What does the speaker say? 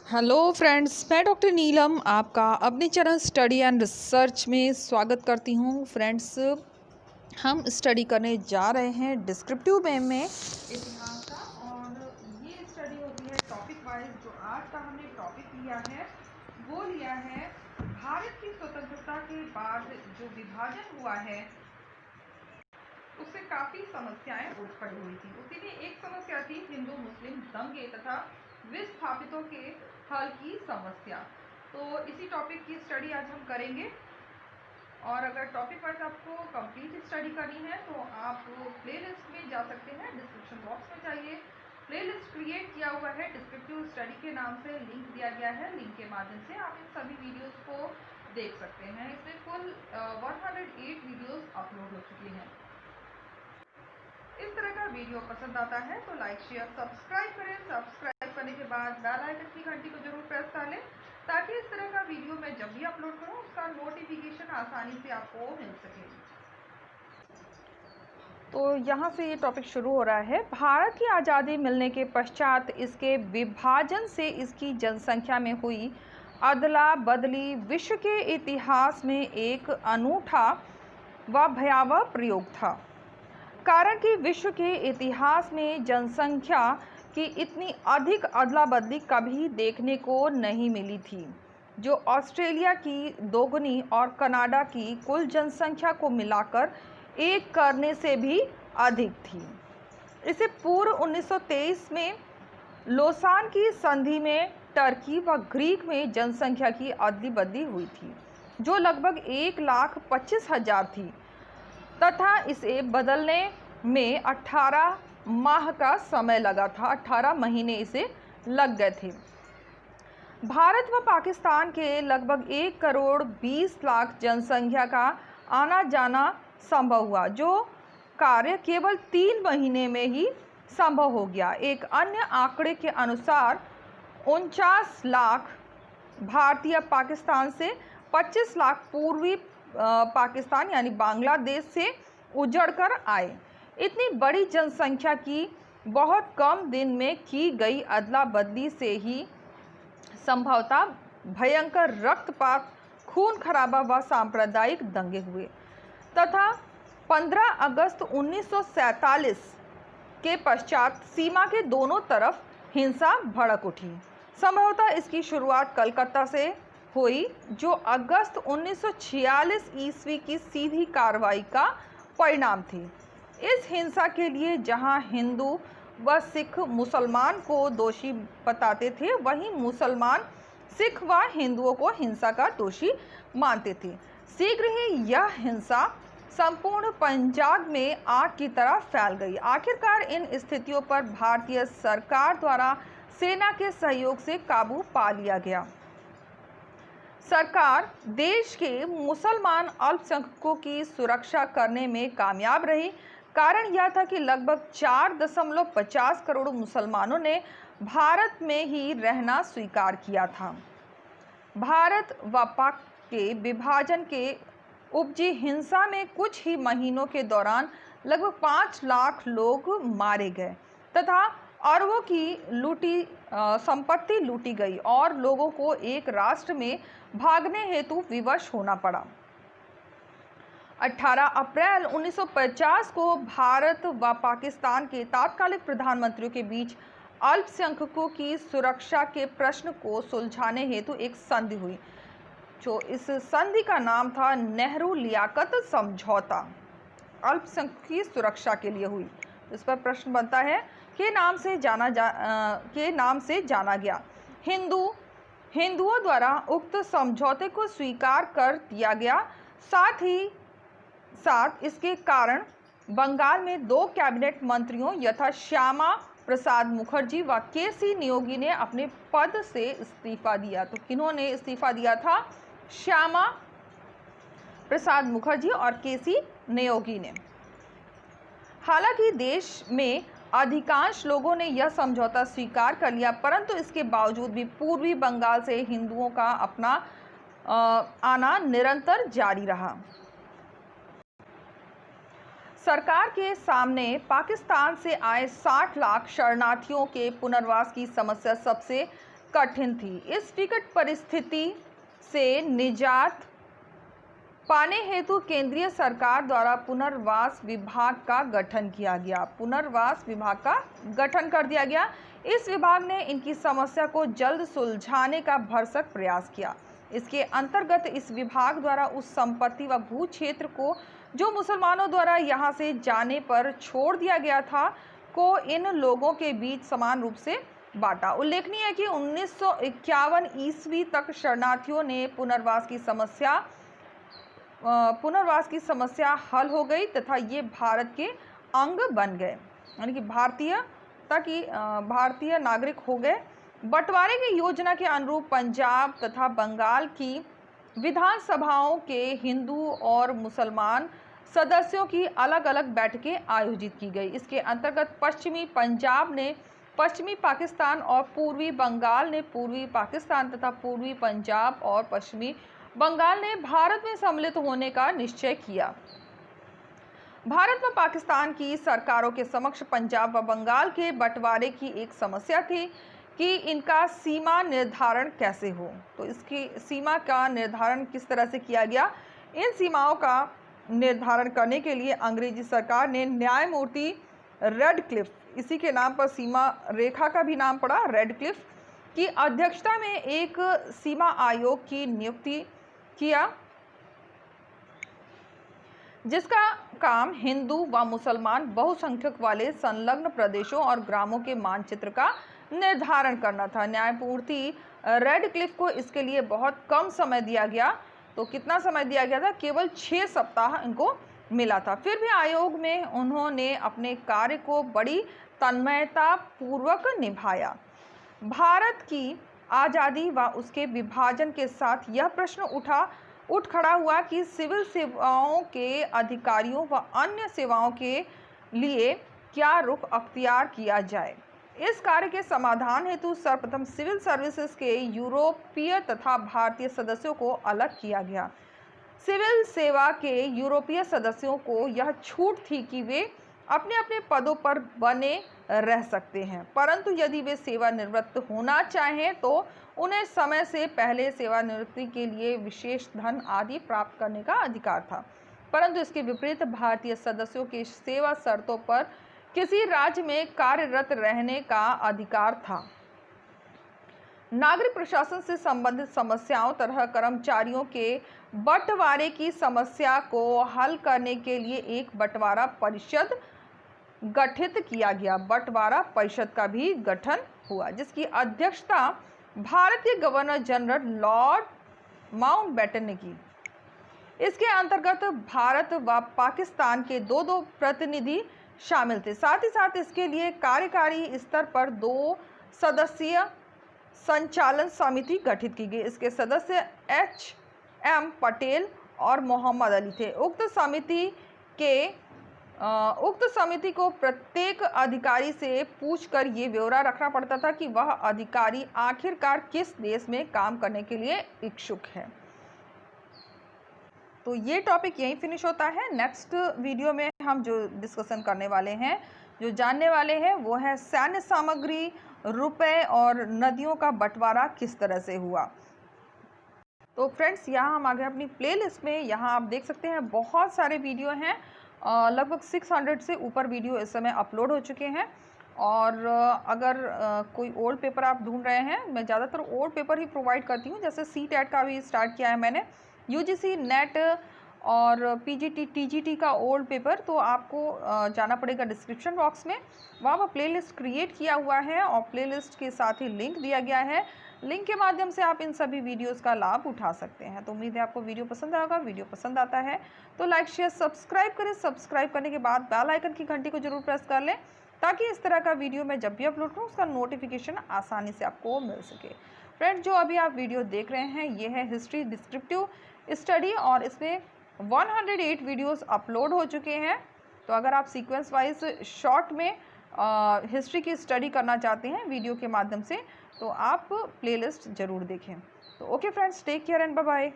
Hello friends, मैं doctor नीलम आपका अपने चैनल स्टडी एंड रिसर्च में स्वागत करती हूँ। फ्रेंड्स, हम स्टडी करने जा रहे हैं डिस्क्रिप्टिव वे में इतिहास का, और ये स्टडी होती है टॉपिक वाइज। जो आज का हमने टॉपिक लिया है वो लिया है भारत की स्वतंत्रता के बाद जो विभाजन हुआ है उससे काफ़ी समस्याएं उठ खड़ी हुई थी। उसी में एक समस्या थी हिंदू मुस्लिम दंगे तथा विस्थापितों के हल की समस्या। तो इसी टॉपिक की स्टडी आज हम करेंगे। और अगर टॉपिक वाइज आपको कंप्लीट स्टडी करनी है तो आप प्लेलिस्ट में जा सकते हैं, डिस्क्रिप्शन बॉक्स में जाइए। प्लेलिस्ट क्रिएट किया हुआ है डिस्क्रिप्टिव स्टडी के नाम से, लिंक दिया गया है। लिंक के माध्यम से आप इन सभी वीडियोस को देख सकते हैं। इसमें कुल 108 वीडियोस अपलोड हो चुकी हैं। इस तरह का वीडियो पसंद आता है तो लाइक शेयर सब्सक्राइब करें। सब्सक्राइब करने के बाद बेल आइकन की घंटी को जरूर प्रेस कर लें, ताकि इस तरह का वीडियो मैं जब भी अपलोड करूं उसका नोटिफिकेशन आसानी से आपको मिल सके। तो यहाँ से ये टॉपिक शुरू हो रहा है। भारत की आज़ादी मिलने के पश्चात इसके विभाजन से इसकी जनसंख्या में हुई अदला बदली विश्व के इतिहास में एक अनूठा व भयावह प्रयोग था। कारण कि विश्व के इतिहास में जनसंख्या की इतनी अधिक अदला बदली कभी देखने को नहीं मिली थी, जो ऑस्ट्रेलिया की दोगुनी और कनाडा की कुल जनसंख्या को मिलाकर एक करने से भी अधिक थी। इससे पूर्व 1923 में लोसान की संधि में टर्की व ग्रीक में जनसंख्या की अदली बदली हुई थी, जो लगभग 1,25,000 थी, तथा इसे बदलने में 18 माह का समय लगा था। 18 महीने इसे लग गए थे। भारत व पाकिस्तान के लगभग 1,20,00,000 जनसंख्या का आना जाना संभव हुआ, जो कार्य केवल 3 महीने में ही संभव हो गया। एक अन्य आंकड़े के अनुसार 49 लाख भारतीय पाकिस्तान से 25 लाख पूर्वी पाकिस्तान यानी बांग्लादेश से उजड़कर आए। इतनी बड़ी जनसंख्या की बहुत कम दिन में की गई अदला बदली से ही संभवतः भयंकर रक्तपात, खून खराबा व सांप्रदायिक दंगे हुए, तथा 15 अगस्त 1947 के पश्चात सीमा के दोनों तरफ हिंसा भड़क उठी। संभवतः इसकी शुरुआत कलकत्ता से हुई, जो अगस्त 1946 ईस्वी की सीधी कार्रवाई का परिणाम थी। इस हिंसा के लिए जहां हिंदू व सिख मुसलमान को दोषी बताते थे, वहीं मुसलमान सिख व हिंदुओं को हिंसा का दोषी मानते थे। शीघ्र ही यह हिंसा संपूर्ण पंजाब में आग की तरह फैल गई। आखिरकार इन स्थितियों पर भारतीय सरकार द्वारा सेना के सहयोग से काबू पा लिया गया। सरकार देश के मुसलमान अल्पसंख्यकों की सुरक्षा करने में कामयाब रही। कारण यह था कि लगभग 4.50 करोड़ मुसलमानों ने भारत में ही रहना स्वीकार किया था। भारत व पाक के विभाजन के उपजी हिंसा में कुछ ही महीनों के दौरान लगभग 5 लाख लोग मारे गए, तथा अरबों की संपत्ति लूटी गई और लोगों को एक राष्ट्र में भागने हेतु विवश होना पड़ा। 18 अप्रैल 1950 को भारत व पाकिस्तान के तात्कालिक प्रधानमंत्रियों के बीच अल्पसंख्यकों की सुरक्षा के प्रश्न को सुलझाने हेतु एक संधि हुई, जो इस संधि का नाम था नेहरू लियाकत समझौता। अल्पसंख्यक की सुरक्षा के लिए हुई। इस पर प्रश्न बनता है के नाम से जाना गया। हिंदुओं द्वारा उक्त समझौते को स्वीकार कर दिया गया। साथ ही साथ इसके कारण बंगाल में 2 कैबिनेट मंत्रियों यथा श्यामा प्रसाद मुखर्जी व केसी नियोगी ने अपने पद से इस्तीफा दिया। तो किन्होंने इस्तीफा दिया था? श्यामा प्रसाद मुखर्जी और केसी नियोगी ने। हालांकि देश में अधिकांश लोगों ने यह समझौता स्वीकार कर लिया, परंतु इसके बावजूद भी पूर्वी बंगाल से हिंदुओं का अपना आना निरंतर जारी रहा। सरकार के सामने पाकिस्तान से आए 60 लाख शरणार्थियों के पुनर्वास की समस्या सबसे कठिन थी। इस विकट परिस्थिति से निजात पाने हेतु केंद्रीय सरकार द्वारा पुनर्वास विभाग का गठन किया गया। पुनर्वास विभाग का गठन कर दिया गया। इस विभाग ने इनकी समस्या को जल्द सुलझाने का भरसक प्रयास किया। इसके अंतर्गत इस विभाग द्वारा उस संपत्ति व भू क्षेत्र को जो मुसलमानों द्वारा यहाँ से जाने पर छोड़ दिया गया था को इन लोगों के बीच समान रूप से बांटा। उल्लेखनीय है कि 1951 ईस्वी तक शरणार्थियों ने पुनर्वास की समस्या हल हो गई तथा ये भारत के अंग बन गए, यानी कि भारतीय नागरिक हो गए। बंटवारे की योजना के अनुरूप पंजाब तथा बंगाल की विधानसभाओं के हिंदू और मुसलमान सदस्यों की अलग अलग बैठकें आयोजित की गई। इसके अंतर्गत पश्चिमी पंजाब ने पश्चिमी पाकिस्तान और पूर्वी बंगाल ने पूर्वी पाकिस्तान तथा पूर्वी पंजाब और पश्चिमी बंगाल ने भारत में सम्मिलित होने का निश्चय किया। भारत व पाकिस्तान की सरकारों के समक्ष पंजाब व बंगाल के बंटवारे की एक समस्या थी कि इनका सीमा निर्धारण कैसे हो। तो इसकी सीमा का निर्धारण किस तरह से किया गया? इन सीमाओं का निर्धारण करने के लिए अंग्रेजी सरकार ने न्यायमूर्ति रेडक्लिफ, इसी के नाम पर सीमा रेखा का भी नाम पड़ा, रेडक्लिफ की अध्यक्षता में एक सीमा आयोग की नियुक्ति किया, जिसका काम हिंदू व मुसलमान बहुसंख्यक वाले संलग्न प्रदेशों और ग्रामों के मानचित्र का निर्धारण करना था। न्यायमूर्ति रेडक्लिफ को इसके लिए बहुत कम समय दिया गया। तो कितना समय दिया गया था? केवल 6 सप्ताह इनको मिला था। फिर भी आयोग में उन्होंने अपने कार्य को बड़ी तन्मयता पूर्वक निभाया। भारत की आज़ादी व उसके विभाजन के साथ यह प्रश्न उठ खड़ा हुआ कि सिविल सेवाओं के अधिकारियों व अन्य सेवाओं के लिए क्या रुख अख्तियार किया जाए। इस कार्य के समाधान हेतु सर्वप्रथम सिविल सर्विसेज के यूरोपीय तथा भारतीय सदस्यों को अलग किया गया। सिविल सेवा के यूरोपीय सदस्यों को यह छूट थी कि वे अपने अपने पदों पर बने रह सकते हैं, परंतु यदि वे सेवानिवृत्त होना चाहें तो उन्हें समय से पहले सेवानिवृत्ति के लिए विशेष धन आदि प्राप्त करने का अधिकार था। परंतु इसके विपरीत भारतीय सदस्यों की सेवा शर्तों पर किसी राज्य में कार्यरत रहने का अधिकार था। नागरिक प्रशासन से संबंधित समस्याओं तरह कर्मचारियों के बंटवारे की समस्या को हल करने के लिए एक बंटवारा परिषद गठित किया गया। बंटवारा परिषद का भी गठन हुआ, जिसकी अध्यक्षता भारतीय गवर्नर जनरल लॉर्ड माउंटबेटन ने की। इसके अंतर्गत भारत व पाकिस्तान के 2 प्रतिनिधि शामिल थे। साथ ही साथ इसके लिए कार्यकारी स्तर पर 2 सदस्यीय संचालन समिति गठित की गई। इसके सदस्य H.M. पटेल और मोहम्मद अली थे। उक्त समिति को प्रत्येक अधिकारी से पूछकर ये ब्यौरा रखना पड़ता था कि वह अधिकारी आखिरकार किस देश में काम करने के लिए इच्छुक है। तो ये टॉपिक यहीं फिनिश होता है। नेक्स्ट वीडियो में हम जो डिस्कशन करने वाले हैं, जो जानने वाले हैं, वो है सैन्य सामग्री, रुपए और नदियों का बंटवारा किस तरह से हुआ। तो फ्रेंड्स, यहाँ हम आ गए अपनी प्लेलिस्ट में। यहाँ आप देख सकते हैं बहुत सारे वीडियो हैं, लगभग 600 से ऊपर वीडियो इस समय अपलोड हो चुके हैं। और अगर कोई ओल्ड पेपर आप ढूंढ रहे हैं, मैं ज़्यादातर ओल्ड पेपर ही प्रोवाइड करती हूँ। जैसे CTET का भी स्टार्ट किया है मैंने, UGC नेट और PGT TGT का ओल्ड पेपर। तो आपको जाना पड़ेगा डिस्क्रिप्शन बॉक्स में, वहाँ पर प्लेलिस्ट क्रिएट किया हुआ है और प्लेलिस्ट के साथ ही लिंक दिया गया है। लिंक के माध्यम से आप इन सभी वीडियोस का लाभ उठा सकते हैं। तो उम्मीद है आपको वीडियो पसंद आएगा। वीडियो पसंद आता है तो लाइक शेयर सब्सक्राइब करें। सब्सक्राइब करने के बाद बेल आइकन की घंटी को जरूर प्रेस कर लें, ताकि इस तरह का वीडियो मैं जब भी अपलोड करूँ उसका नोटिफिकेशन आसानी से आपको मिल सके। फ्रेंड्स, जो अभी आप वीडियो देख रहे हैं ये है हिस्ट्री डिस्क्रिप्टिव स्टडी और इसमें 108 वीडियोस अपलोड हो चुके हैं। तो अगर आप सीक्वेंस वाइज शॉर्ट में हिस्ट्री की स्टडी करना चाहते हैं वीडियो के माध्यम से, तो आप प्लेलिस्ट ज़रूर देखें। तो okay friends, take care and bye bye.